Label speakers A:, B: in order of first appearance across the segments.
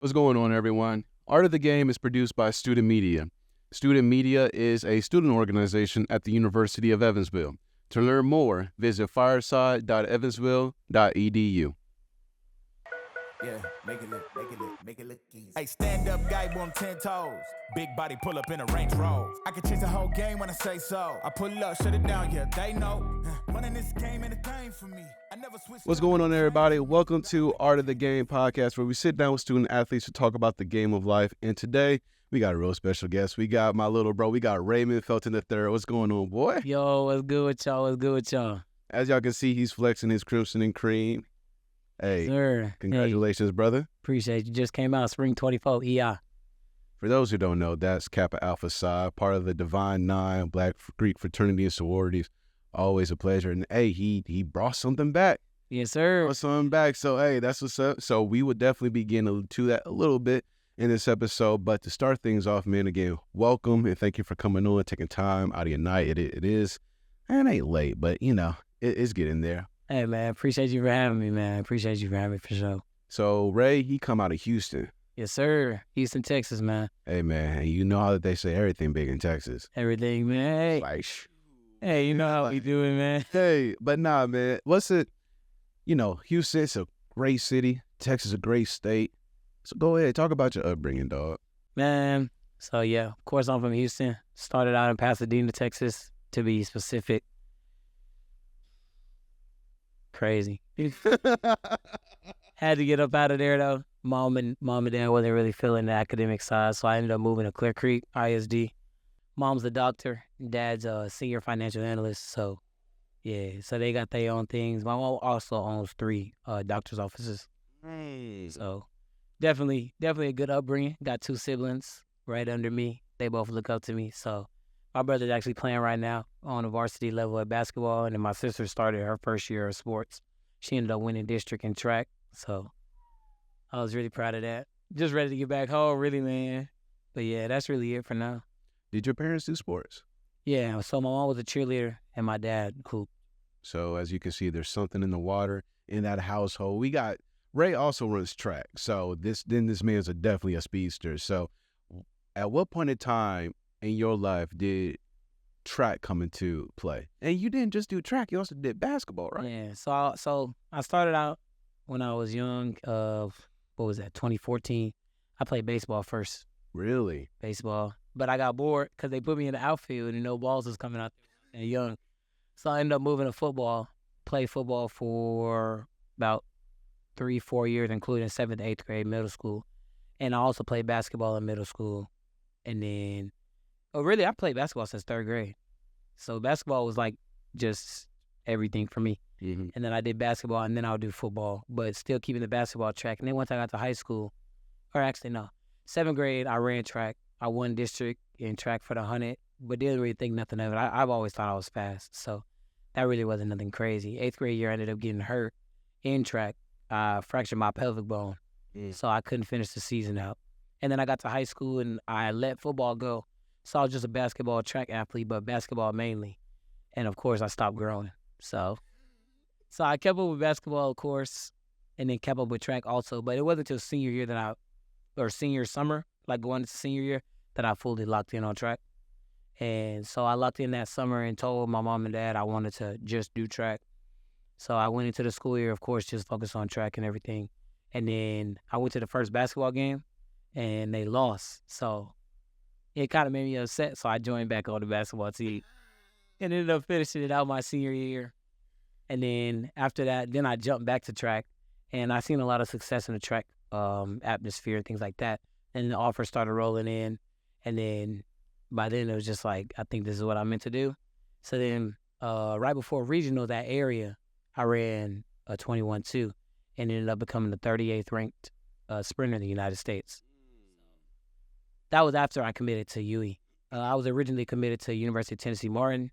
A: What's going on, everyone? Art of the Game is produced by Student Media. Student Media is a student organization at the University of Evansville. To learn more, visit fireside.evansville.edu.
B: Yeah, make it look easy. Hey, stand up guy on 10 toes. Big body pull up in a Range Rover. I can change the whole game when I say so. I pull up, shut it down, yeah, they know. Running this game ain't a thing for me. I never switch.
A: What's going on, everybody? Welcome to Art of the Game podcast, where we sit down with student athletes to talk about the game of life. And today, we got a real special guest. We got my little bro. We got Raymond Felton III. What's going on, boy?
C: Yo, what's good with y'all? What's good with y'all?
A: As y'all can see, he's flexing his crimson and cream. Hey,
C: Sir.
A: congratulations, brother.
C: Appreciate you. Just came out, Spring 24, EI.
A: For those who don't know, that's Kappa Alpha Psi, part of the Divine Nine, Black Greek fraternity and sororities. Always a pleasure. And hey, he brought something back.
C: Yes, sir.
A: Brought something back. So hey, that's what's up. So we would definitely be getting to that a little bit in this episode. But to start things off, man, again, welcome and thank you for coming on, taking time out of your night. It is, and it ain't late, but you know, it's getting there.
C: Hey, man, appreciate you for having me, man. Appreciate you for having me for sure.
A: So Ray, he come out of Houston.
C: Yes, sir. Houston, Texas, man.
A: Hey, man, you know how they say everything big in Texas.
C: Everything, man. Hey,
A: Like,
C: hey, you know how we do it, man.
A: hey, but nah, man, what's it? You know, Houston, it's a great city. Texas, a great state. So go ahead, talk about your upbringing, dog.
C: Man, so yeah, of course I'm from Houston. Started out in Pasadena, Texas, to be specific. Crazy. Had to get up out of there, though. Mom and dad wasn't really feeling the academic side, so I ended up moving to Clear Creek, ISD. Mom's a doctor, dad's a senior financial analyst, so yeah, so they got their own things. My mom also owns 3 doctor's offices. So definitely a good upbringing. Got 2 siblings right under me. They both look up to me. So my brother's actually playing right now on the varsity level at basketball, and then my sister started her first year of sports. She ended up winning district in track, so I was really proud of that. Just ready to get back home, really, man. But yeah, that's really it for now.
A: Did your parents do sports?
C: Yeah, so my mom was a cheerleader, and my dad hooped.
A: So as you can see, there's something in the water in that household. We got, Ray also runs track. So this man's definitely a speedster. So at what point in time in your life did track come into play? And you didn't just do track, you also did basketball, right?
C: Yeah, so I started out when I was young, 2014. I played baseball first.
A: Really?
C: Baseball. But I got bored because they put me in the outfield and no balls was coming out there and young. So I ended up moving to football, played football for about 3-4 years, including 7th, 8th grade, middle school. And I also played basketball in middle school. And then, really, I played basketball since 3rd grade. So basketball was like just everything for me.
A: Mm-hmm.
C: And then I did basketball, and then I would do football, but still keeping the basketball track. And then once I got to high school, or actually no, 7th grade, I ran track. I won district in track for the 100, but didn't really think nothing of it. I've always thought I was fast, so that really wasn't nothing crazy. 8th grade year, I ended up getting hurt in track. I fractured my pelvic bone, so I couldn't finish the season out. And then I got to high school, and I let football go. So I was just a basketball track athlete, but basketball mainly. And, of course, I stopped growing. So I kept up with basketball, of course, and then kept up with track also. But it wasn't until senior year senior summer, like going into senior year, that I fully locked in on track. And so I locked in that summer and told my mom and dad I wanted to just do track. So I went into the school year, of course, just focused on track and everything. And then I went to the first basketball game, and they lost. So it kind of made me upset, so I joined back on the basketball team and ended up finishing it out my senior year. And then after that, then I jumped back to track, and I seen a lot of success in the track atmosphere and things like that. And the offers started rolling in, and then by then it was just like, I think this is what I'm meant to do. So then right before regional, that area, I ran a 21-2 and ended up becoming the 38th ranked sprinter in the United States. That was after I committed to UE. I was originally committed to University of Tennessee Martin,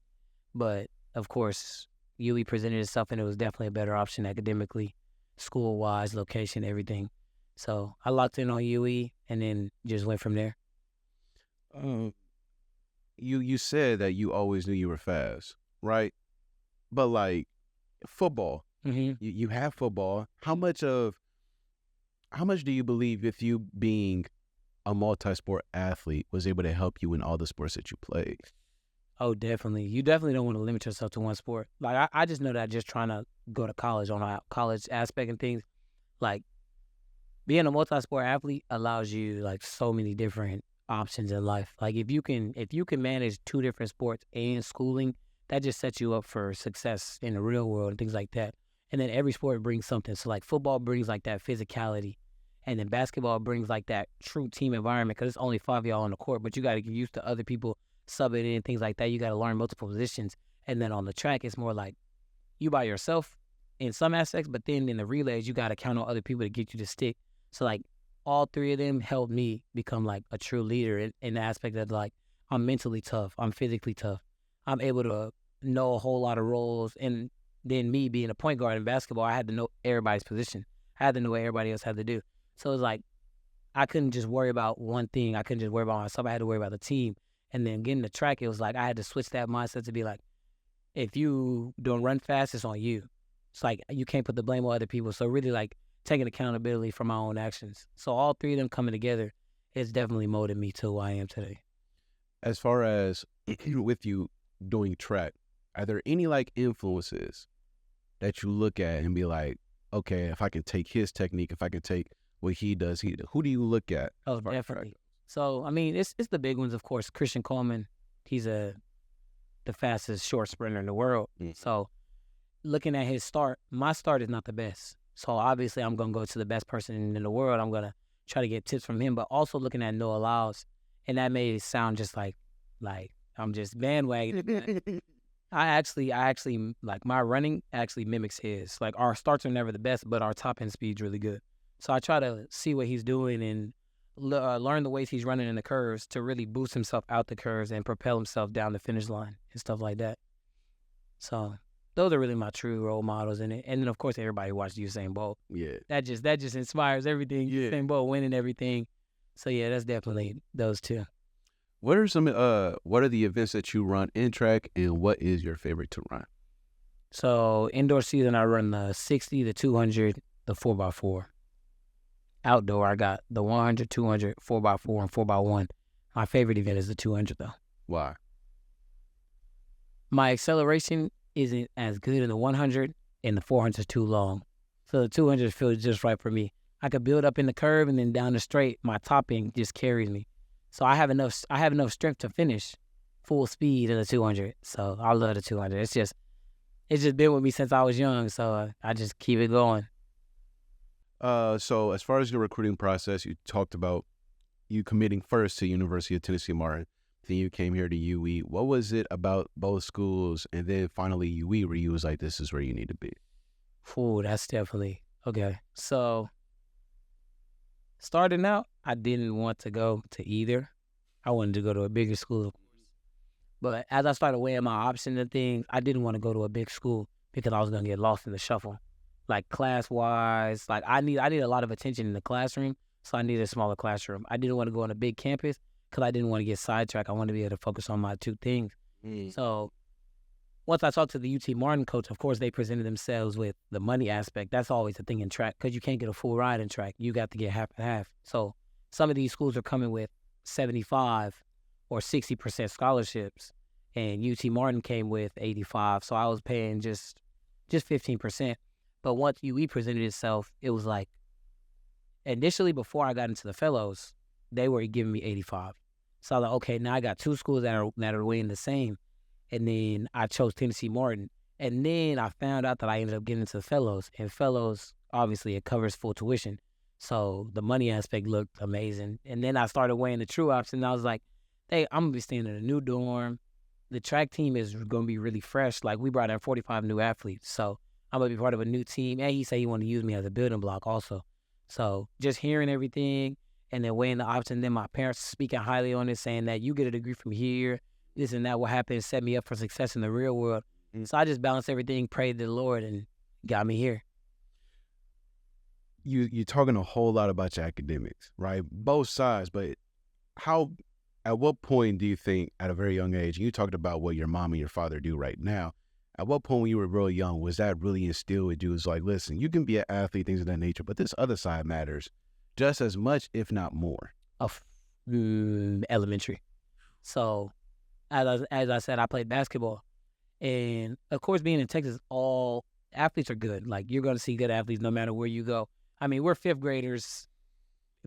C: but of course, UE presented itself, and it was definitely a better option academically, school-wise, location, everything. So I locked in on UE and then just went from there.
A: You said that you always knew you were fast, right? But like football,
C: Mm-hmm.
A: you have football. How much of How much do you believe if you being a multi-sport athlete was able to help you in all the sports that you played?
C: Oh, definitely. You definitely don't want to limit yourself to one sport. Like I just know that just trying to go to college on a college aspect and things, like being a multi-sport athlete allows you like so many different options in life. Like if you can manage two different sports and schooling, that just sets you up for success in the real world and things like that. And then every sport brings something. So like football brings like that physicality, and then basketball brings like that true team environment because it's only 5 of y'all on the court, but you got to get used to other people subbing in things like that. You got to learn multiple positions, and then on the track, it's more like you by yourself in some aspects, but then in the relays, you got to count on other people to get you to stick. So like all three of them helped me become like a true leader in the aspect that like I'm mentally tough, I'm physically tough, I'm able to know a whole lot of roles. And then me being a point guard in basketball, I had to know everybody's position. I had to know what everybody else had to do. So it's like I couldn't just worry about one thing. I couldn't just worry about myself. I had to worry about the team. And then getting the track, it was like I had to switch that mindset to be like, if you don't run fast, it's on you. It's like you can't put the blame on other people. So really like taking accountability for my own actions. So all three of them coming together, it's definitely molded me to who I am today.
A: As far as with you doing track, are there any like influences that you look at and be like, okay, if I can take his technique, if I can take what he does, who do you look at?
C: Oh, definitely. So, I mean, it's the big ones, of course. Christian Coleman, he's the fastest short sprinter in the world. So looking at his start, my start is not the best. So obviously I'm going to go to the best person in the world. I'm going to try to get tips from him, but also looking at Noah Lyles, and that made it sound just like I'm just bandwagoning. I actually like my running actually mimics his. Like our starts are never the best, but our top end speed's really good. So I try to see what he's doing and learn the ways he's running in the curves to really boost himself out the curves and propel himself down the finish line and stuff like that. So those are really my true role models in it. And then of course everybody watched Usain Bolt.
A: Yeah.
C: That just inspires everything.
A: Yeah.
C: Usain Bolt winning everything. So yeah, that's definitely those two.
A: What are the events that you run in track, and what is your favorite to run?
C: So indoor season, I run the 60, the 200, the 4x4. Outdoor, I got the 100, 200, 4x4, and 4x1. My favorite event is the 200 though.
A: Why?
C: My acceleration isn't as good in the 100, and the 400 is too long. So the 200 feels just right for me. I could build up in the curve and then down the straight, my top end just carries me. So I have enough strength to finish full speed in the 200. So I love the 200. It's just been with me since I was young. So I just keep it going.
A: So as far as your recruiting process, you talked about you committing first to University of Tennessee Martin. Then you came here to UE. What was it about both schools and then finally UE where you was like, this is where you need to be?
C: Ooh, that's definitely okay. So starting out, I didn't want to go to either. I wanted to go to a bigger school, of course. But as I started weighing my options and things, I didn't want to go to a big school because I was going to get lost in the shuffle. Like class-wise, like I need a lot of attention in the classroom, so I needed a smaller classroom. I didn't want to go on a big campus because I didn't want to get sidetracked. I wanted to be able to focus on my two things. So once I talked to the UT Martin coach, of course, they presented themselves with the money aspect. That's always the thing in track because you can't get a full ride in track. You got to get half and half. So some of these schools are coming with 75 or 60% scholarships, and UT Martin came with 85. So I was paying just 15%. But once UE presented itself, it was like, initially before I got into the fellows, they were giving me 85. So I was like, okay, now I got two schools that are weighing the same. And then I chose Tennessee Martin. And then I found out that I ended up getting into the fellows. And fellows, obviously, it covers full tuition. So the money aspect looked amazing. And then I started weighing the true option. And I was like, hey, I'm going to be staying in a new dorm. The track team is going to be really fresh. Like, we brought in 45 new athletes. So I'm going to be part of a new team. And he said he wanted to use me as a building block also. So just hearing everything and then weighing the option. Then my parents speaking highly on it, saying that you get a degree from here, this and that will happen, set me up for success in the real world. So I just balanced everything, prayed to the Lord, and got me here.
A: You're talking a whole lot about your academics, right? Both sides, but at what point do you think at a very young age, you talked about what your mom and your father do right now, At what point when you were real young was that really instilled with you? It's like, listen, you can be an athlete, things of that nature, but this other side matters just as much, if not more.
C: Of elementary. So as I said, I played basketball. And of course, being in Texas, all athletes are good. Like, you're going to see good athletes no matter where you go. I mean, we're fifth graders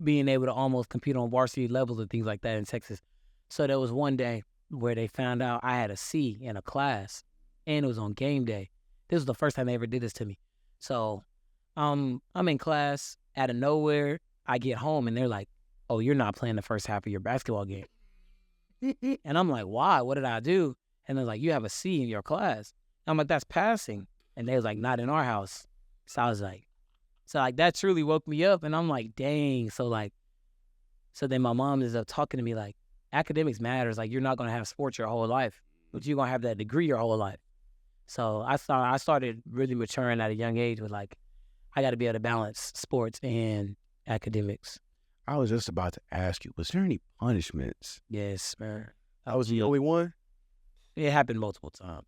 C: being able to almost compete on varsity levels and things like that in Texas. So there was one day where they found out I had a C in a class, and it was on game day. This was the first time they ever did this to me. So I'm in class. Out of nowhere, I get home, and they're like, oh, you're not playing the first half of your basketball game. And I'm like, why? What did I do? And they're like, you have a C in your class. I'm like, that's passing. And they was like, not in our house. So I was like, that truly woke me up. And I'm like, dang. So then my mom is up talking to me like, academics matters. Like, you're not going to have sports your whole life, but you're going to have that degree your whole life. So I started really maturing at a young age with like, I got to be able to balance sports and academics.
A: I was just about to ask you, was there any punishments?
C: Yes, man.
A: I was the only one?
C: It happened multiple times.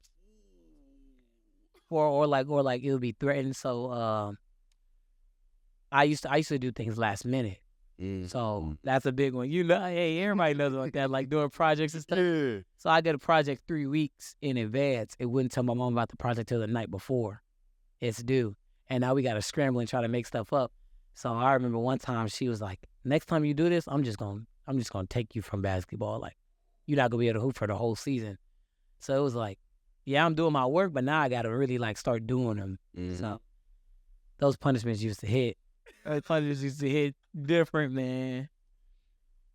C: Or like it would be threatened. So I used to do things last minute. So that's a big one. You know, hey, everybody knows about that, like doing projects and stuff.
A: Yeah.
C: So I did a project 3 weeks in advance. It wouldn't tell my mom about the project till the night before it's due. And now we got to scramble and try to make stuff up. So I remember one time she was like, next time you do this, I'm just gonna take you from basketball. Like, you're not gonna be able to hoop for the whole season. So it was like, yeah, I'm doing my work, but now I got to really like start doing them. So those punishments used to hit. Those punishments used to hit different, man.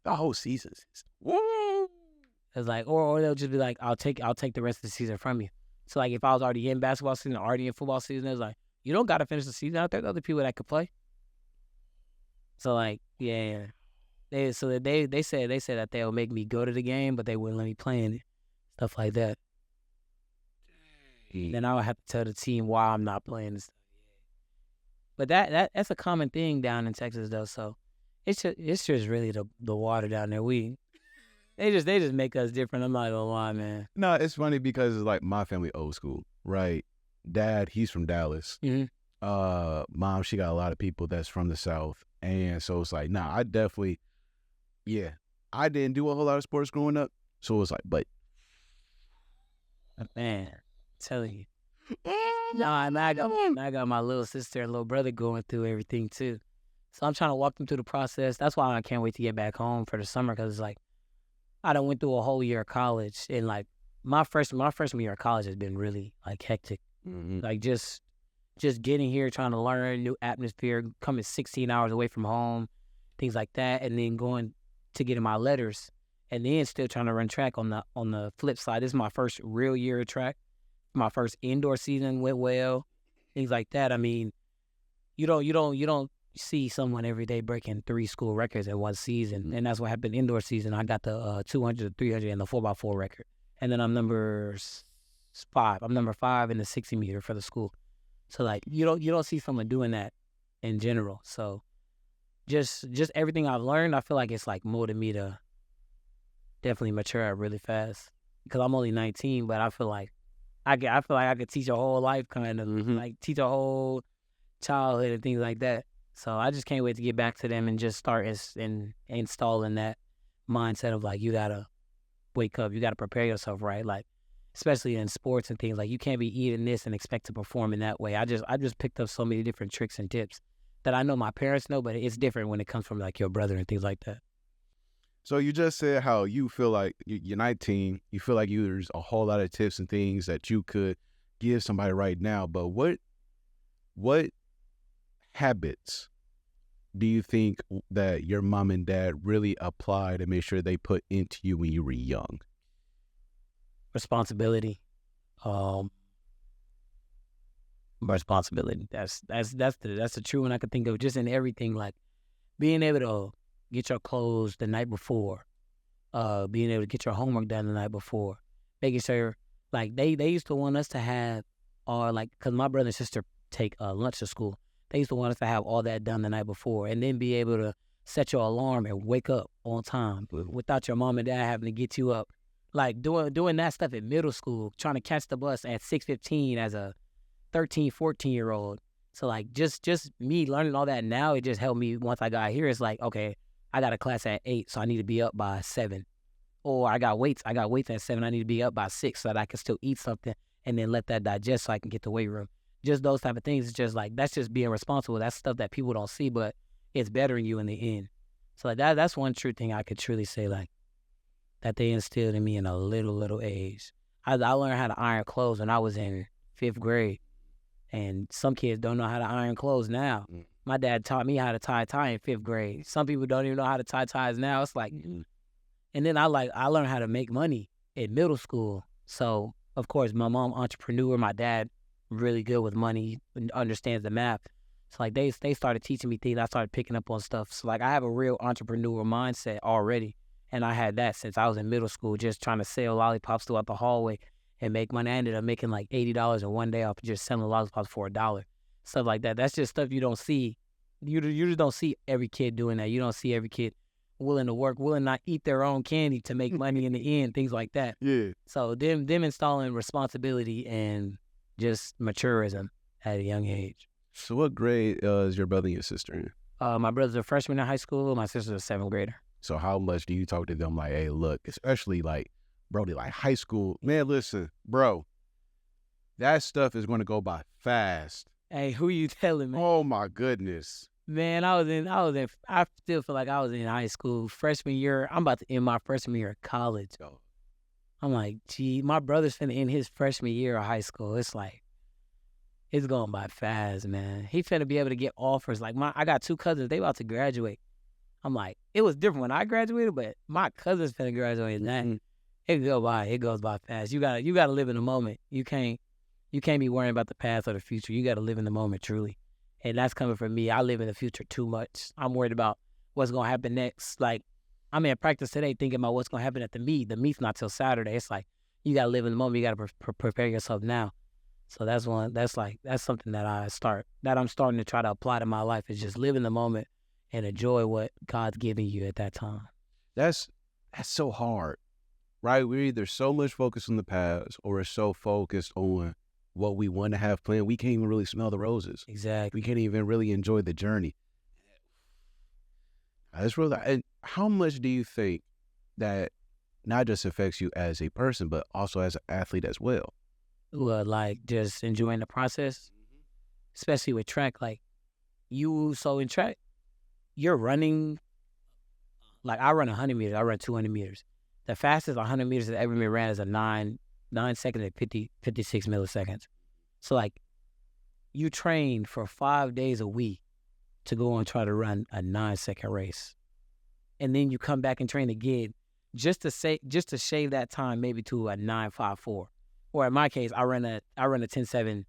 A: The whole season.
C: It's like, or they'll just be like, I'll take the rest of the season from you. So like, if I was already in basketball season, already in football season, it's like, you don't got to finish the season out there. There's other people that could play. So like, yeah, they said that they'll make me go to the game, but they wouldn't let me play in it, stuff like that. Then I would have to tell the team why I'm not playing this stuff. But that's a common thing down in Texas though. So it's just really the water down there. They just make us different. I'm not gonna lie, man.
A: No, it's funny because it's like my family old school, right? Dad, he's from Dallas. Mom, she got a lot of people that's from the South. And so it's like, nah, I didn't do a whole lot of sports growing up. So it was like, but
C: man, I'm telling you. No, and I got my little sister and little brother going through everything too. So I'm trying to walk them through the process. That's why I can't wait to get back home for the summer, because it's like, I done went through a whole year of college, and like my freshman year of college has been really like hectic. Like just getting here, trying to learn new atmosphere, coming 16 hours away from home, things like that, and then going to getting my letters, and then still trying to run track on the flip side. This is my first real year of track. My first indoor season went well, things like that. I mean, you don't see someone every day breaking 3 school records in one season, and that's what happened indoor season. I got the 200, 300, and the 4x4 record, and then I'm number 5. I'm number 5 in the 60 meter for the school. So like, you don't see someone doing that in general. So just everything I've learned, I feel like it's like molded me to definitely mature really fast, because I'm only 19, but I feel like I could teach a whole life, kind of like teach a whole childhood and things like that. So I just can't wait to get back to them and just start installing that mindset of like, you gotta wake up, you gotta prepare yourself, right? Like, especially in sports and things, like, you can't be eating this and expect to perform in that way. I just picked up so many different tricks and tips that I know my parents know, but it's different when it comes from like your brother and things like that.
A: So you just said how you feel like you're 19, you feel like there's a whole lot of tips and things that you could give somebody right now, but what habits do you think that your mom and dad really apply to make sure they put into you when you were young?
C: Responsibility. Responsibility. That's the true one I could think of, just in everything, like being able to get your clothes the night before, being able to get your homework done the night before, making sure, like, they used to want us to have, or like, because my brother and sister take lunch to school, they used to want us to have all that done the night before, and then be able to set your alarm and wake up on time without your mom and dad having to get you up Like doing that stuff in middle school, trying to catch the bus at 6:15 as a 13, 14-year-old. So like just me learning all that now, it just helped me once I got here. It's like, okay, I got a class at 8, so I need to be up by 7. Or I got weights at 7, I need to be up by 6 so that I can still eat something and then let that digest so I can get to weight room. Just those type of things. It's just like, that's just being responsible. That's stuff that people don't see, but it's bettering you in the end. So like that's one true thing I could truly say, like, that they instilled in me in a little age. I learned how to iron clothes when I was in 5th grade. And some kids don't know how to iron clothes now. My dad taught me how to tie a tie in 5th grade. Some people don't even know how to tie ties now. It's like, and then I learned how to make money in middle school. So of course my mom entrepreneur, my dad really good with money and understands the math. So like they started teaching me things. I started picking up on stuff. So like I have a real entrepreneur mindset already. And I had that since I was in middle school, just trying to sell lollipops throughout the hallway and make money. I ended up making like $80 in one day off just selling lollipops for $1. Stuff like that. That's just stuff you don't see. You just don't see every kid doing that. You don't see every kid willing to work, willing not eat their own candy to make money in the end, things like that.
A: Yeah.
C: So them installing responsibility and just maturism at a young age.
A: So what grade is your brother and your sister in?
C: My brother's a freshman in high school. My sister's a 7th grader.
A: So how much do you talk to them like, hey, look, especially like, bro, they like high school. Man, listen, bro, that stuff is going to go by fast.
C: Hey, who you telling, man?
A: Oh, my goodness.
C: Man, I still feel like I was in high school. Freshman year, I'm about to end my freshman year of college.
A: Oh.
C: I'm like, gee, my brother's finna end his freshman year of high school. It's like, it's going by fast, man. He finna be able to get offers. Like, I got 2 cousins, they about to graduate. I'm like, it was different when I graduated, but my cousin's finna graduate now. It goes by fast. You gotta live in the moment. You can't be worrying about the past or the future. You gotta live in the moment truly. And that's coming from me. I live in the future too much. I'm worried about what's gonna happen next. Like, I'm in practice today thinking about what's gonna happen at the meet. The meet's not till Saturday. It's like, you gotta live in the moment. You gotta prepare yourself now. So that's something that I'm starting to try to apply to my life, is just live in the moment and enjoy what God's giving you at that time.
A: That's so hard, right? We're either so much focused on the past or we're so focused on what we want to have planned. We can't even really smell the roses.
C: Exactly.
A: We can't even really enjoy the journey. That's really. And how much do you think that not just affects you as a person, but also as an athlete as well?
C: Well, like just enjoying the process, especially with track. Like so in track, you're running, like I run 100 meters, I run 200 meters. The fastest 100 meters that ever been ran is a 9 seconds at 56 milliseconds. So like you train for 5 days a week to go and try to run a 9-second race. And then you come back and train again just to shave that time maybe to a 9.54. Or in my case, I run a 10.7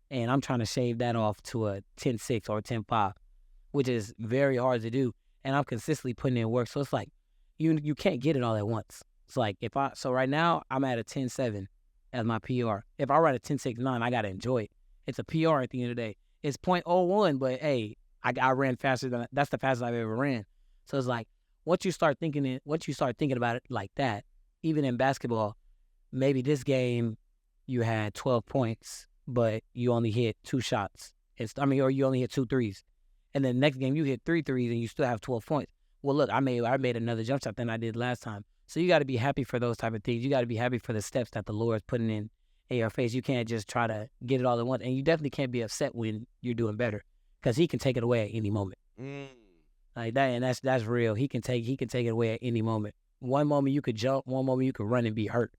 C: and I'm trying to shave that off to a 10.6 or a 10.5. Which is very hard to do, and I'm consistently putting in work. So it's like, you can't get it all at once. It's like, so right now, I'm at a 10.7 as my PR. If I run a 10.69, I got to enjoy it. It's a PR at the end of the day. It's 0.01, but hey, I ran faster that's the fastest I've ever ran. So it's like, once you start thinking about it like that, even in basketball, maybe this game, you had 12 points, but you only hit 2 shots. Or you only hit 2 threes. And then next game you hit 3 threes and you still have 12 points. Well, look, I made another jump shot than I did last time. So you got to be happy for those type of things. You got to be happy for the steps that the Lord's putting in your face. You can't just try to get it all at once. And you definitely can't be upset when you're doing better, because he can take it away at any moment. Like that, and that's real. He can take it away at any moment. One moment you could jump, one moment you could run and be hurt,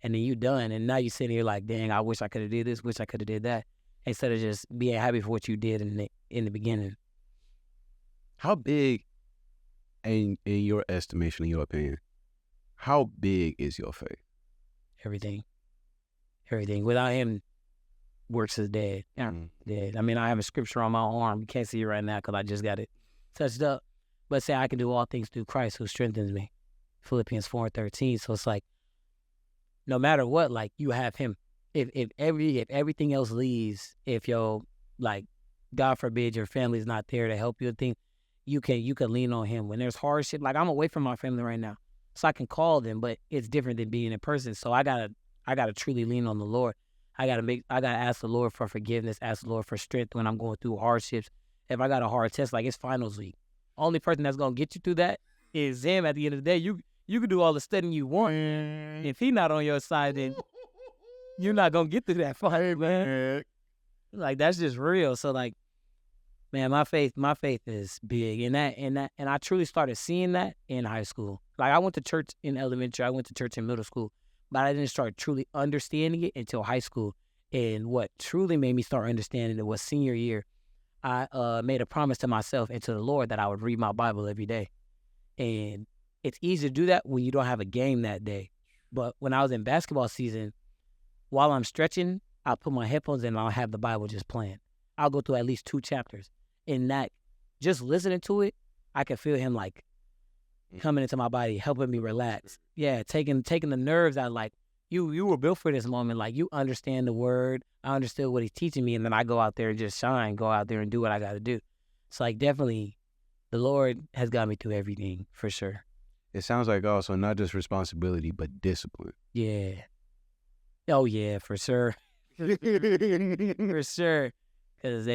C: and then you done. And now you sitting here like, dang, I wish I could have did this, wish I could have did that, instead of just being happy for what you did in the beginning.
A: How big, in your estimation, in your opinion, how big is your faith?
C: Everything. Without him, works is dead. Dead. I mean, I have a scripture on my arm. You can't see it right now because I just got it touched up. But say I can do all things through Christ who strengthens me. Philippians 4:13. So it's like, no matter what, like, you have him. If everything else leaves, if like, God forbid, your family's not there to help you, you can lean on him. When there's hardship, like, I'm away from my family right now. so I can call them, but it's different than being in person. So I gotta truly lean on the Lord. I gotta ask the Lord for forgiveness, ask the Lord for strength when I'm going through hardships. If I got a hard test, like it's finals week, only person that's gonna get you through that is him. At the end of the day, you can do all the studying you want. If he not on your side, then you're not gonna get through that fight, man. Like that's just real. So like, man, my faith is big, and I truly started seeing that in high school. Like I went to church in elementary, I went to church in middle school, but I didn't start truly understanding it until high school. And what truly made me start understanding it was senior year. I made a promise to myself and to the Lord that I would read my Bible every day. And it's easy to do that when you don't have a game that day. But when I was in basketball season, while I'm stretching, I'll put my headphones in and I'll have the Bible just playing. I'll go through at least 2 chapters. And that, just listening to it, I can feel him like coming into my body, helping me relax. Yeah, taking the nerves out. Like you were built for this moment. Like you understand the word. I understood what he's teaching me, and then I go out there and just shine. Go out there and do what I got to do. So like definitely, the Lord has got me through everything for sure.
A: It sounds like also not just responsibility, but discipline.
C: Yeah. Oh yeah, for sure. For sure. Cause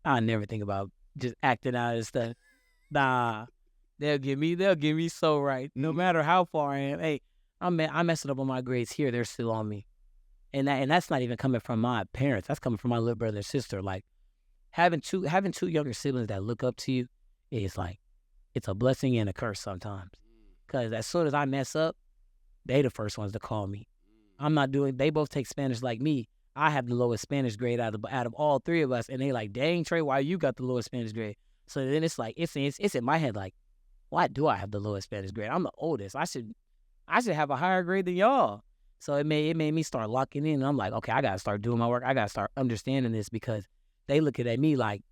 C: I never think about just acting out and stuff. Nah, they'll get me so right. No matter how far I am. Hey, I'm messing up on my grades here. They're still on me, and that's not even coming from my parents. That's coming from my little brother and sister. Like having two younger siblings that look up to you is like it's a blessing and a curse sometimes. Cause as soon as I mess up, they the first ones to call me. They both take Spanish like me. I have the lowest Spanish grade out of all 3 of us, and they like, dang, Trey, why you got the lowest Spanish grade? So then it's like it's in my head like, why do I have the lowest Spanish grade? I'm the oldest. I should have a higher grade than y'all. So it made me start locking in. And I'm like, okay, I gotta start doing my work. I gotta start understanding this because they looking at me like,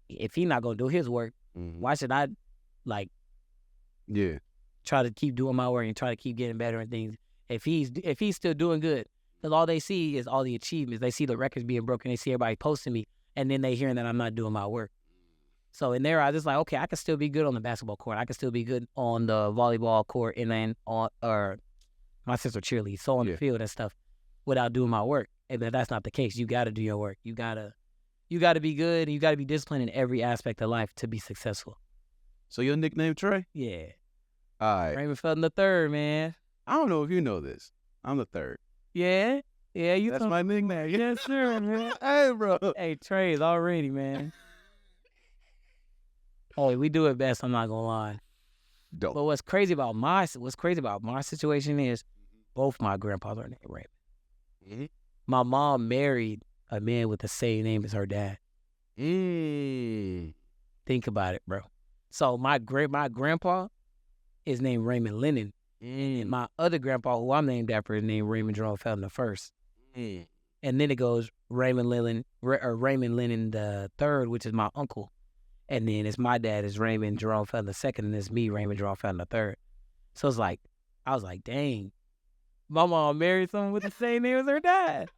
C: if he not gonna do his work, why should I, like, try to keep doing my work and try to keep getting better and things? If he's still doing good. Because all they see is all the achievements. They see the records being broken. They see everybody posting me. And then they hearing that I'm not doing my work. So in their eyes, it's like, okay, I can still be good on the basketball court. I can still be good on the volleyball court and then or my sister cheerleads. So on the field and stuff without doing my work. And that's not the case. You got to do your work. You got to be good. And you got to be disciplined in every aspect of life to be successful.
A: So your nickname, Trey?
C: Yeah.
A: All right.
C: Raymond Felton III, man.
A: I don't know if you know this. I'm the third.
C: Yeah,
A: That's my nickname.
C: Yes, sir, man.
A: Hey, bro.
C: Hey, Trey's already, man. Oh, we do it best. I'm not gonna lie.
A: Dope.
C: But what's crazy about my situation is both my grandpas are named Raymond.
A: Mm-hmm.
C: My mom married a man with the same name as her dad. Think about it, bro. So my grandpa is named Raymond Lennon. And my other grandpa, who I'm named after, is named Raymond Jerome Felton I. And then it goes Raymond Lennon the third, which is my uncle. And then it's my dad is Raymond Jerome Felton II, and it's me, Raymond Jerome Felton III. So it's like, I was like, dang, my mom married someone with the same name as her dad.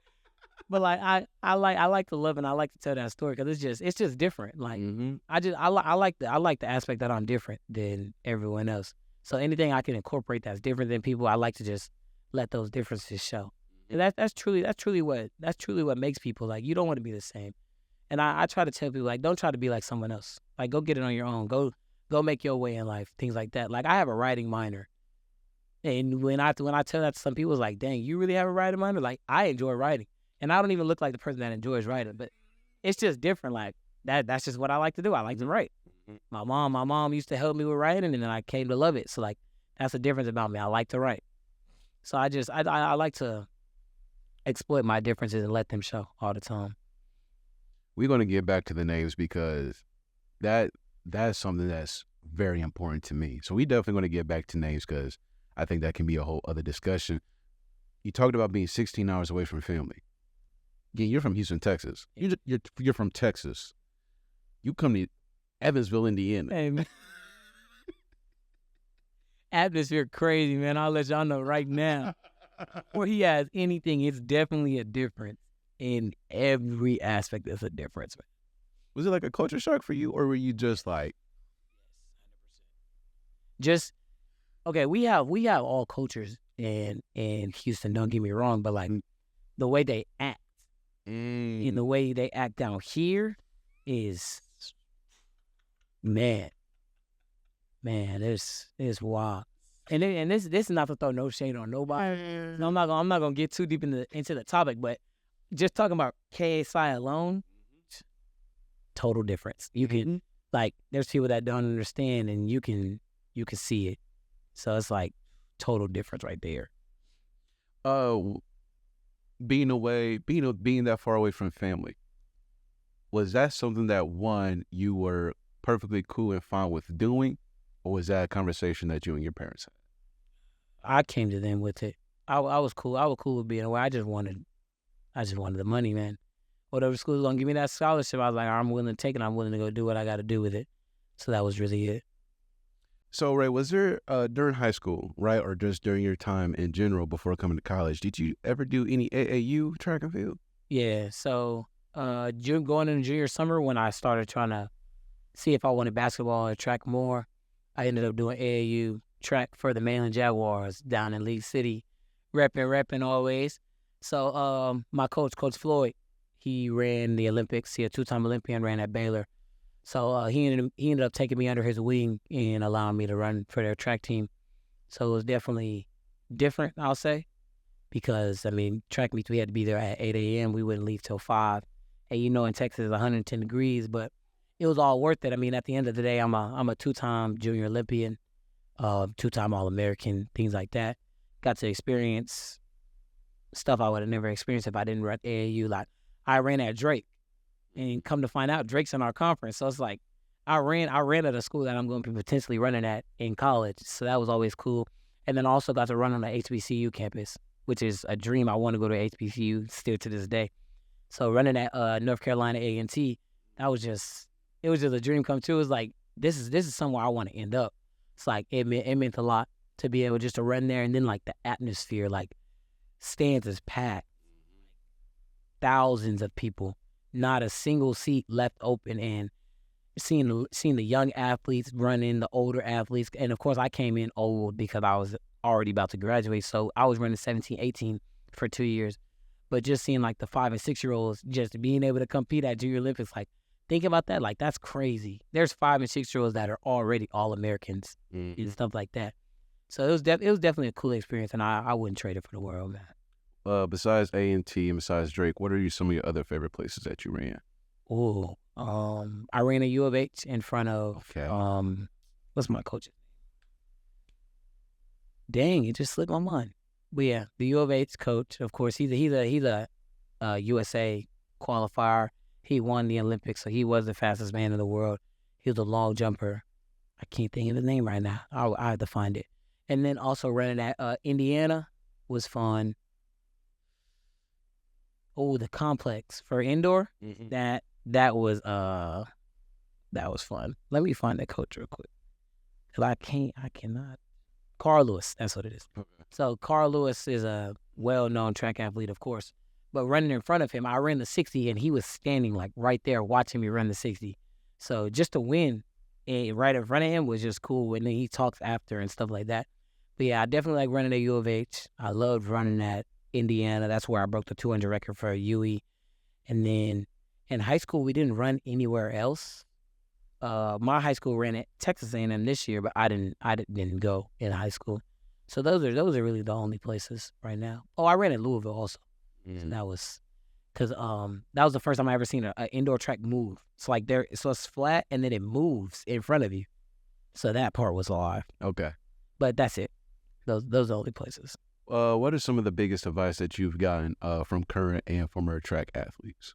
C: But like, I like to love and I like to tell that story because it's just different. Like, I like the aspect that I'm different than everyone else. So anything I can incorporate that's different than people, I like to just let those differences show. And that's truly what makes people, like, you don't want to be the same. And I try to tell people, like, don't try to be like someone else. Like, go get it on your own. Go make your way in life, things like that. Like, I have a writing minor. And when I tell that to some people, it's like, dang, you really have a writing minor? Like, I enjoy writing. And I don't even look like the person that enjoys writing, but it's just different. Like, that's just what I like to do. I like to write. My mom used to help me with writing, and then I came to love it. So, like, that's the difference about me. I like to write. So I like to exploit my differences and let them show all the time.
A: We're going to get back to the names because that's something that's very important to me. So we definitely going to get back to names because I think that can be a whole other discussion. You talked about being 16 hours away from family. Yeah, you're from Houston, Texas. You're from Texas. You come to Evansville, Indiana.
C: Hey, man. Atmosphere crazy, man. I'll let y'all know right now. Where he has anything, it's definitely a difference. In every aspect, there's a difference, man.
A: Was it like a culture shock for you, or were you just like...
C: Just okay. We have all cultures in Houston. Don't get me wrong, but like the way they act and the way they act down here is man. It's wild. And this is not to throw no shade on nobody. No, I'm not gonna get too deep into the topic, but just talking about KSI alone, total difference. You can like there's people that don't understand, and you can see it. So it's like total difference right there.
A: Being away, being that far away from family, was that something that one you were perfectly cool and fine with doing, or was that a conversation that you and your parents had?
C: I came to them with it. I was cool. I was cool with being away. I just wanted the money, man. Whatever school's gonna give me that scholarship, I was like, I'm willing to take it. I'm willing to go do what I got to do with it. So that was really it.
A: So, Ray, was there during high school, right, or just during your time in general before coming to college, did you ever do any AAU track and field?
C: Yeah. So going into junior summer when I started trying to see if I wanted basketball or track more, I ended up doing AAU track for the Mainland Jaguars down in League City, repping always. So my coach Floyd, he ran the Olympics. He a 2-time Olympian, ran at Baylor. So he ended up taking me under his wing and allowing me to run for their track team. So it was definitely different, I'll say, because, I mean, track meets, we had to be there at 8 a.m. We wouldn't leave till 5. And, in Texas it's 110 degrees, but it was all worth it. I mean, at the end of the day, I'm a 2-time junior Olympian, 2-time All-American, things like that. Got to experience stuff I would have never experienced if I didn't run AAU. Like, I ran at Drake, and come to find out, Drake's in our conference. So it's like, I ran at a school that I'm going to be potentially running at in college. So that was always cool. And then also got to run on the HBCU campus, which is a dream. I want to go to HBCU still to this day. So running at North Carolina A&T, it was just a dream come true. It was like, this is somewhere I want to end up. It's like, it meant a lot to be able just to run there. And then like the atmosphere, like stands is packed. Thousands of people, not a single seat left open, and seeing the young athletes running, the older athletes. And of course I came in old because I was already about to graduate. So I was running 17, 18 for 2 years. But just seeing like the 5 and 6 year olds just being able to compete at Junior Olympics, like think about that. Like that's crazy. There's 5 and 6 year olds that are already All-Americans and stuff like that. So it was definitely a cool experience, and I wouldn't trade it for the world, man.
A: Besides A&T and besides Drake, what are some of your other favorite places that you ran?
C: Oh, I ran at U of H in front of what's my coach? Dang, it just slipped my mind. But yeah, the U of H coach, of course, he's a USA qualifier. He won the Olympics, so he was the fastest man in the world. He was a long jumper. I can't think of the name right now. I have to find it. And then also running at Indiana was fun. Oh, the complex for indoor. That was fun. Let me find that coach real quick. 'Cause I cannot. Carl Lewis, that's what it is. Okay. So Carl Lewis is a well-known track athlete, of course. But running in front of him, I ran the 60, and he was standing like right there watching me run the 60. So just to win right in front of him was just cool. And then he talks after and stuff like that. But yeah, I definitely like running at U of H. I loved running at Indiana. That's where I broke the 200 record for UE. And then in high school, we didn't run anywhere else. My high school ran at Texas A&M this year, but I didn't go in high school. So those are really the only places right now. Oh, I ran at Louisville also. So that was because that was the first time I ever seen an indoor track move. It's like so it's flat and then it moves in front of you. So that part was live.
A: Okay,
C: but that's it. Those are the only places.
A: What are some of the biggest advice that you've gotten from current and former track athletes?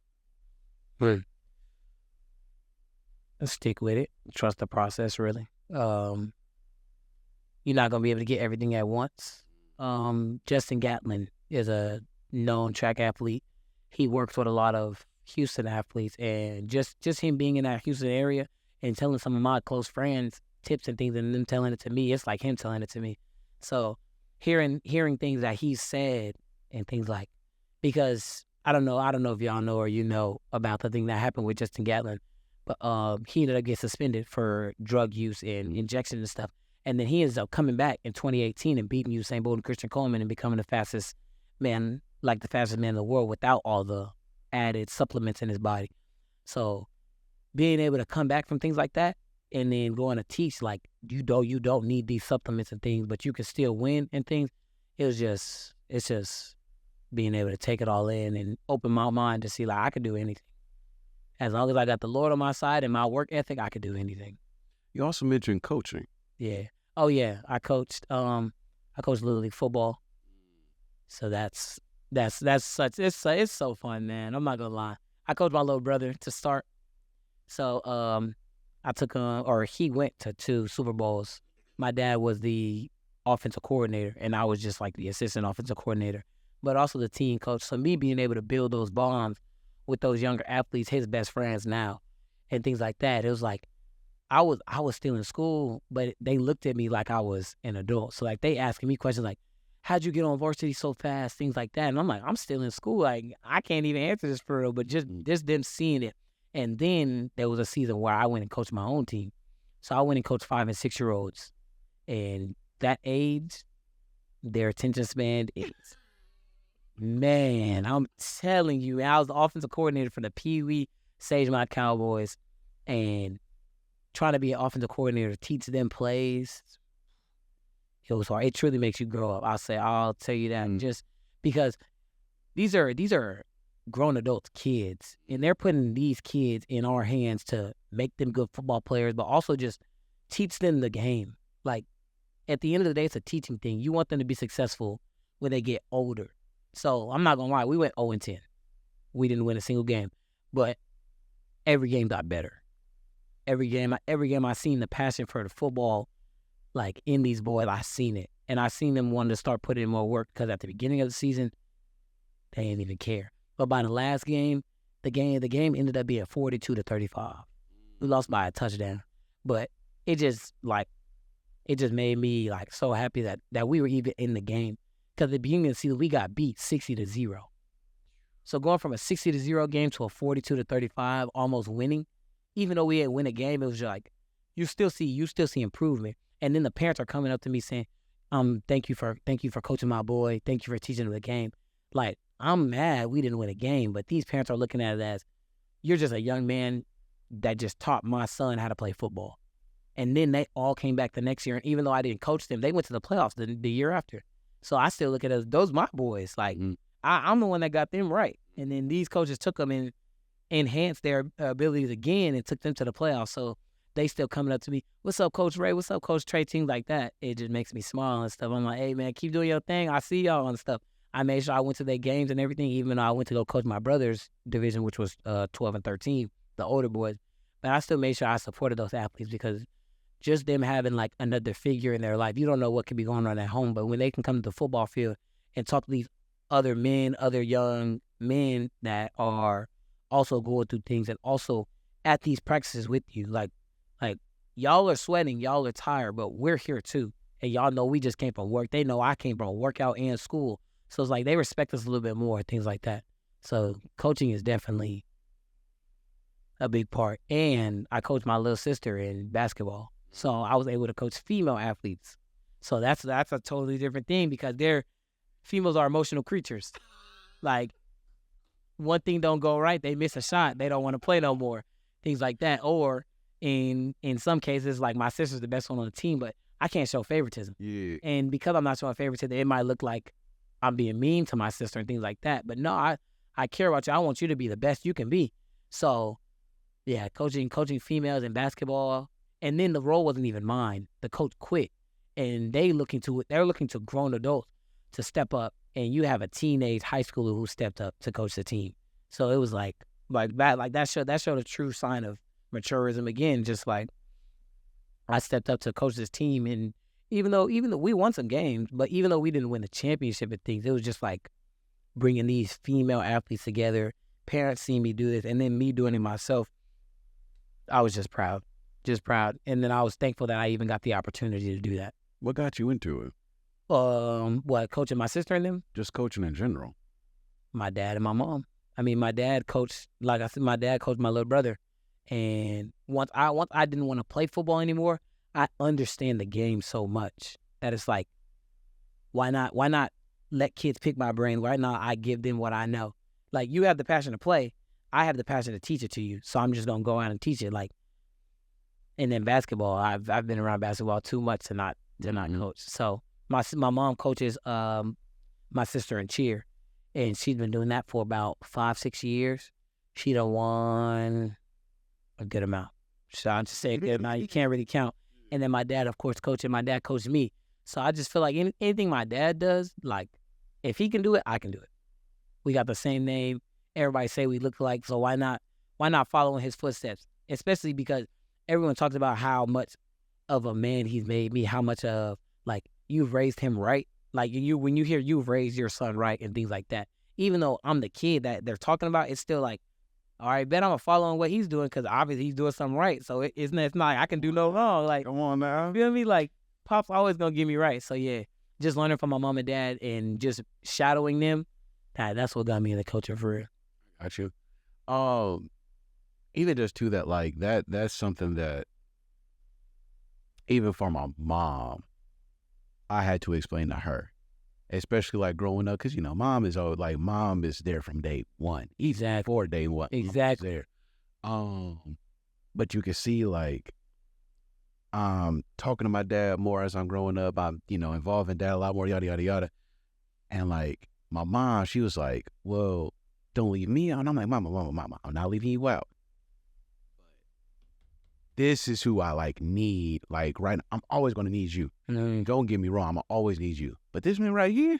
C: Stick with it. Trust the process, really. You're not going to be able to get everything at once. Justin Gatlin is a known track athlete. He works with a lot of Houston athletes, and just him being in that Houston area and telling some of my close friends tips and things and them telling it to me, it's like him telling it to me. So hearing things that he said and things like, because I don't know if y'all know or you know about the thing that happened with Justin Gatlin, but he ended up getting suspended for drug use and injection and stuff. And then he ends up coming back in 2018 and beating Usain Bolt and Christian Coleman and becoming the fastest man in the world without all the added supplements in his body. So being able to come back from things like that and then going to teach, like, you don't need these supplements and things, but you can still win and things. It's just being able to take it all in and open my mind to see, like, I could do anything. As long as I got the Lord on my side and my work ethic, I could do anything.
A: You also mentioned coaching.
C: Yeah. Oh yeah. I coached Little League football. So that's such, it's so fun, man. I'm not gonna lie. I coached my little brother to start. So I took him, or he went to 2 Super Bowls. My dad was the offensive coordinator, and I was just like the assistant offensive coordinator, but also the team coach. So me being able to build those bonds with those younger athletes, his best friends now, and things like that, it was like I was still in school, but they looked at me like I was an adult. So like they asking me questions like, how'd you get on varsity so fast? Things like that. And I'm like, I'm still in school. Like, I can't even answer this for real, but just them seeing it. And then there was a season where I went and coached my own team. So I went and coached 5- and 6-year-olds. And that age, their attention span is, man, I'm telling you, I was the offensive coordinator for the Pee Wee Sagemont Cowboys. And trying to be an offensive coordinator to teach them plays, it was hard. It truly makes you grow up. I'll tell you that. Just because these are grown adults, kids, and they're putting these kids in our hands to make them good football players, but also just teach them the game. Like, at the end of the day, it's a teaching thing. You want them to be successful when they get older. So I'm not gonna lie, we went 0-10. We didn't win a single game, but every game got better. Every game I seen the passion for the football, like, in these boys. I seen it, and I seen them wanting to start putting in more work, because at the beginning of the season, they didn't even care. But by the last game, the game ended up being 42-35. We lost by a touchdown, but it just made me, like, so happy that we were even in the game, because at the beginning of the season we got beat 60-0. So going from a 60-0 game to a 42-35, almost winning, even though we didn't win a game, it was just like you still see improvement. And then the parents are coming up to me saying, thank you for coaching my boy. Thank you for teaching him the game. Like, I'm mad we didn't win a game, but these parents are looking at it as, you're just a young man that just taught my son how to play football. And then they all came back the next year, and even though I didn't coach them, they went to the playoffs the year after. So I still look at it as, those my boys. Like, I'm the one that got them right. And then these coaches took them and enhanced their abilities again and took them to the playoffs. So they still coming up to me, what's up, Coach Ray? What's up, Coach Trey? Things like that. It just makes me smile and stuff. I'm like, hey, man, keep doing your thing. I see y'all and stuff. I made sure I went to their games and everything, even though I went to go coach my brother's division, which was 12 and 13, the older boys. But I still made sure I supported those athletes, because just them having, like, another figure in their life, you don't know what could be going on at home, but when they can come to the football field and talk to these other young men that are also going through things and also at these practices with you, like y'all are sweating, y'all are tired, but we're here too. And y'all know we just came from work. They know I came from a workout and school. So it's like they respect us a little bit more, things like that. So coaching is definitely a big part. And I coached my little sister in basketball. So I was able to coach female athletes. So that's a totally different thing, because females are emotional creatures. Like, one thing don't go right, they miss a shot, they don't want to play no more, things like that. Or in some cases, like, my sister's the best one on the team, but I can't show favoritism.
A: Yeah.
C: And because I'm not showing favoritism, it might look like I'm being mean to my sister and things like that. But no, I care about you. I want you to be the best you can be. So yeah, coaching females in basketball. And then the role wasn't even mine. The coach quit, and they're looking to grown adults to step up. And you have a teenage high schooler who stepped up to coach the team. So it was like that showed a true sign of maturism again. Just like, I stepped up to coach this team, and even though we won some games, but even though we didn't win the championship and things, it was just like bringing these female athletes together, parents seeing me do this, and then me doing it myself. I was just proud. And then I was thankful that I even got the opportunity to do that.
A: What got you into it?
C: Coaching my sister and them?
A: Just coaching in general.
C: My dad and my mom. I mean, my dad coached, like I said, my dad coached my little brother. And once I didn't want to play football anymore, I understand the game so much that it's like, why not let kids pick my brain? Why not I give them what I know? Like, you have the passion to play, I have the passion to teach it to you, so I'm just gonna go out and teach it. Like, and then basketball, I've been around basketball too much to not coach. So my mom coaches my sister in cheer, and she's been doing that for about 5-6 years. She done won a good amount. So I'm just saying good amount. You can't really count. And then my dad, of course, coaching. My dad coached me. So I just feel like anything my dad does, like, if he can do it, I can do it. We got the same name. Everybody say we look alike, so why not follow in his footsteps? Especially because everyone talks about how much of a man he's made me, how much of, like, you've raised him right. Like, when you hear you've raised your son right and things like that, even though I'm the kid that they're talking about, it's still like, all right, bet I'm gonna follow on what he's doing because obviously he's doing something right. So it's not like I can do no wrong. Like,
A: Come on now.
C: feel me? Like, Pop's always gonna get me right. So yeah, just learning from my mom and dad and just shadowing them, that's what got me in the coaching for real.
A: Got you. Even just to that, like, that's something that even for my mom, I had to explain to her, especially like growing up, because mom is there from day one, even
C: Exactly.
A: before day one.
C: Exactly.
A: There. But you can see, like, talking to my dad more as I'm growing up. I'm involved in dad a lot more, yada yada yada. And like my mom, she was like, "Well, don't leave me out." And I'm like, "Mama, I'm not leaving you out. This is who I like need. Like, right now, I'm always gonna need you. Don't get me wrong, I'm gonna always need you. But this man right here,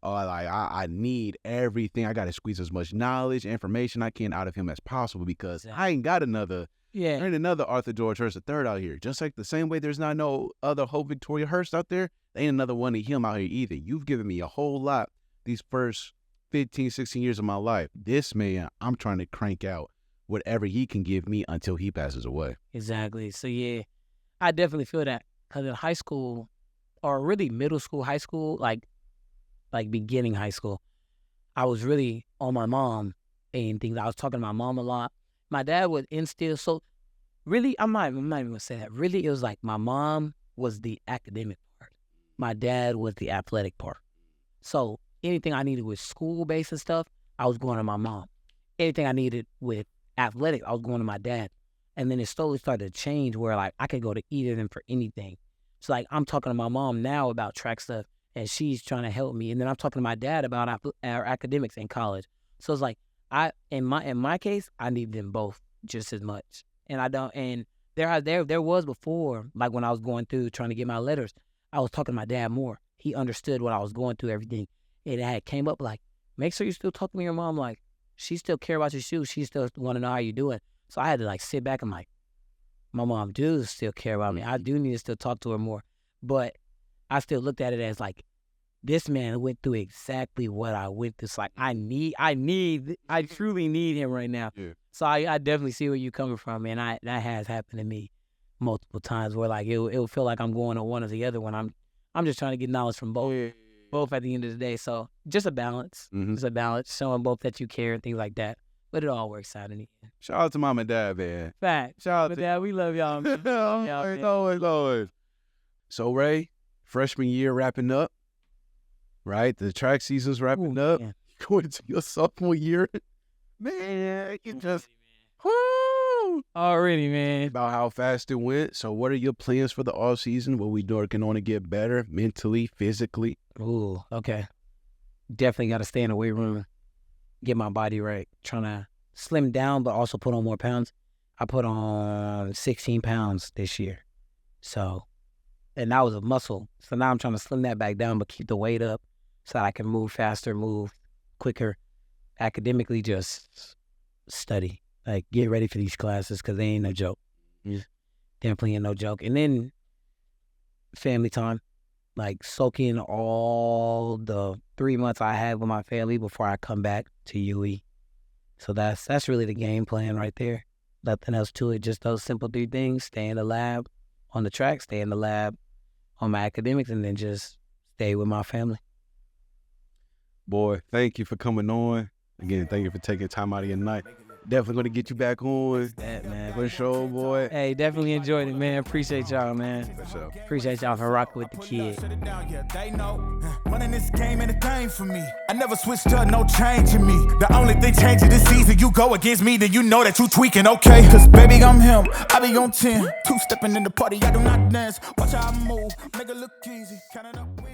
A: I need everything. I gotta squeeze as much knowledge, information I can out of him as possible because I ain't got another.
C: Yeah.
A: There ain't another Arthur George Hurst III out here. Just like the same way there's not no other Hope Victoria Hurst out there, there ain't another one of him out here either. You've given me a whole lot these first 15, 16 years of my life. This man, I'm trying to crank out whatever he can give me until he passes away."
C: Exactly. So yeah, I definitely feel that because in high school, or really middle school, high school, like beginning high school, I was really on my mom and things. I was talking to my mom a lot. My dad would instill. So really, I'm not even gonna say that. Really, it was like my mom was the academic part. My dad was the athletic part. So anything I needed with school-based and stuff, I was going to my mom. Anything I needed with athletic, I was going to my dad. And then it slowly started to change where, like, I could go to either of them for anything. So, like, I'm talking to my mom now about track stuff, and she's trying to help me. And then I'm talking to my dad about our academics in college. So it's like, in my case, I need them both just as much. And I don't. And there was before, like when I was going through trying to get my letters, I was talking to my dad more. He understood what I was going through, everything. It had came up like, make sure you still talk to me, your mom. Like, she still care about your shoes. She still want to know how you doing. So I had to like sit back and like, my mom does still care about me. I do need to still talk to her more. But I still looked at it as like, this man went through exactly what I went through. It's like, I truly need him right now.
A: Yeah.
C: So I definitely see where you're coming from, and that has happened to me multiple times where like it'll feel like I'm going to one or the other when I'm just trying to get knowledge from both at the end of the day. So just a balance.
A: Mhm.
C: Just a balance, showing both that you care and things like that. But it all works out in the end.
A: Shout out to mom and dad, man.
C: Fact.
A: Shout out
C: But
A: to
C: Dad, we love y'all. Man.
A: always, always. So Ray, freshman year wrapping up, right? The track season's wrapping up.
C: Man.
A: Going into your sophomore year, man. You just whoo
C: Already, man.
A: about how fast it went. So what are your plans for the off season? What we working on to get better mentally, physically?
C: Ooh, okay. Definitely got to stay in the weight room, get my body right. Trying to slim down, but also put on more pounds. I put on 16 pounds this year. So, and that was a muscle. So now I'm trying to slim that back down, but keep the weight up so that I can move faster, move quicker. Academically, just study. Like, get ready for these classes because they ain't no joke. Definitely ain't no joke. And then family time. Like, soak in all the 3 months I had with my family before I come back to UE. So that's really the game plan right there. Nothing else to it, just those simple 3 things. Stay in the lab on the track, stay in the lab on my academics, and then just stay with my family.
A: Boy, thank you for coming on. Again, thank you for taking time out of your night. Definitely going to get you back on.
C: That, man.
A: For sure, boy.
C: Hey, definitely enjoyed it, man. Appreciate y'all, man.
A: For sure.
C: Appreciate y'all for rocking with the kid.
B: They know running this game ain't a thing for me. I never switched up, no change in me. The only thing changing this season, you go against me, then you know that you tweaking, okay? Cause baby, I'm him, I be on 10. Two-stepping in the party, I do not dance. Watch how I move, make it look easy. Count it up.